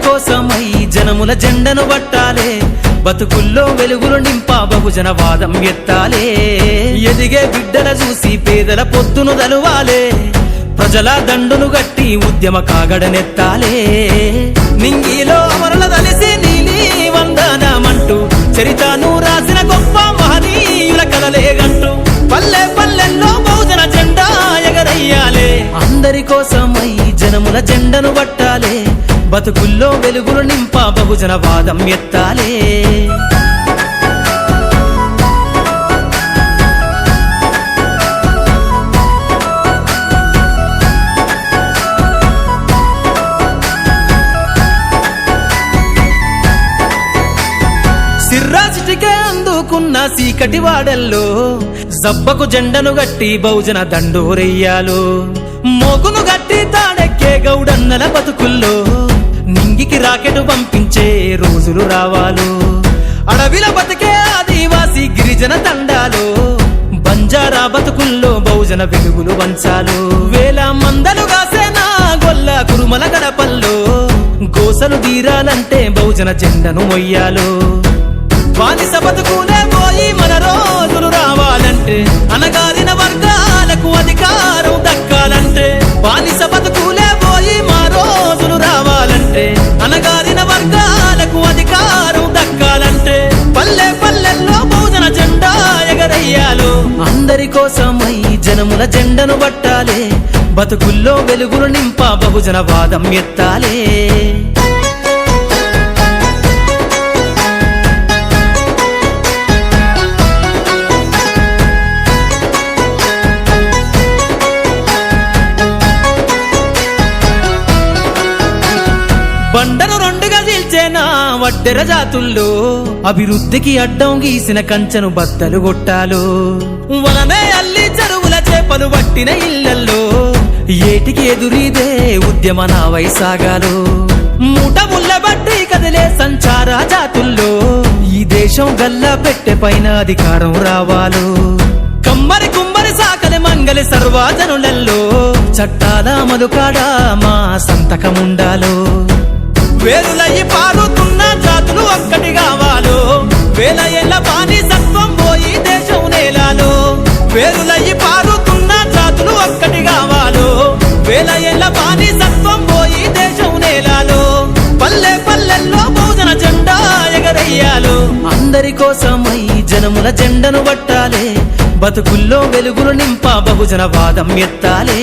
కోసమై జనముల జెండను పట్టాలే, బతుకుల్లో వెలుగులు నింపా బహుజన వాదం ఎత్తాలే. ఎదిగే బిడ్డల చూసి పేదల పొద్దును దలువాలే, ప్రజల దండును గట్టి ఉద్యమ కాగడనెత్తాలే. నింగిలో అమరుల దలిసి నీలి వందనమంటూ చరితను రాసిన గొప్ప మహనీయుల కలలేగంటూ పల్లె పల్లెల్లో బహుజన జెండా ఎగరయ్యాలే. అందరి కోసమై జనముల జెండను పట్టాలే, బతుకుల్లో వెలుగులు నింపా బహుజన వాదం ఎత్తాలే. సిర్రాసిటికే అందుకున్న సీకటి వాడల్లో జబ్బకు జెండను గట్టి బహుజన దండోరెయ్యాలో. మోగును గట్టి తాడెక్కే గౌడన్నల బతుకుల్లో నింగికి రాకెట్ పంపించే రోజులు రావాలో. అడవిల బతికే ఆదివాసి గిరిజన తండాలో బంజారా బతుకుల్లో బహుజన వెలుగులు వంచాలో. వేల మందలు కాసేనా గొల్ల కురుమల గడపల్లో గోసలు తీరాలంటే బహుజన జెండను మొయ్యాలో. బానిస బతుకులే పోయి మన రోజులు రావాలంటే, అనగారిన వర్గాలకు అధికారం దక్కాలంటే. బానిస బతుకులే పోయి మా రోజులు రావాలంటే, అనగారిన వర్గాలకు అధికారం దక్కాలంటే. పల్లె పల్లెల్లో బహుజన జెండా ఎగరయ్యాలో. అందరి కోసమై జనముల జెండను పట్టాలే, బతుకుల్లో వెలుగులు నింపా బహుజన వాదం ఎత్తాలే. బండను రెండుగా చీల్చేనా వడ్డెర జాతుల్లో అభివృద్ధికి అడ్డం గీసిన కంచెను బద్దలు కొట్టాలో. వలనే అల్లి చెరువుల చేపలు పట్టిన ఇళ్లల్లో ఏటికి ఎదురీదే ఉద్యమ నావై సాగాలో. మూట ముళ్ళ బట్టి కదిలే సంచార జాతుల్లో ఈ దేశం గల్లా పెట్టె పైన అధికారం రావాలో. కమ్మరి కుమ్మరి సాకలి మంగలి సర్వజనులలో చట్టాల అమలు కాడా మా సంతకముండాలో. వేరులయ్యి పారుతున్న జాతులు ఒక్కటి కావాలో, వేల ఏళ్ల బానిసత్వం పోయి దేశం నేలాలో. వేరులయ్యి పారుతున్న జాతులు ఒక్కటి కావాలో, వేల ఏళ్ల బానిసత్వం పోయి దేశం నేలాలో. పల్లె పల్లెల్లో బహుజన జెండా ఎగరయ్యాలో. అందరి కోసమై జనముల జెండను పట్టాలే, బతుకుల్లో వెలుగులు నింపా బహుజన వాదం ఎత్తాలే.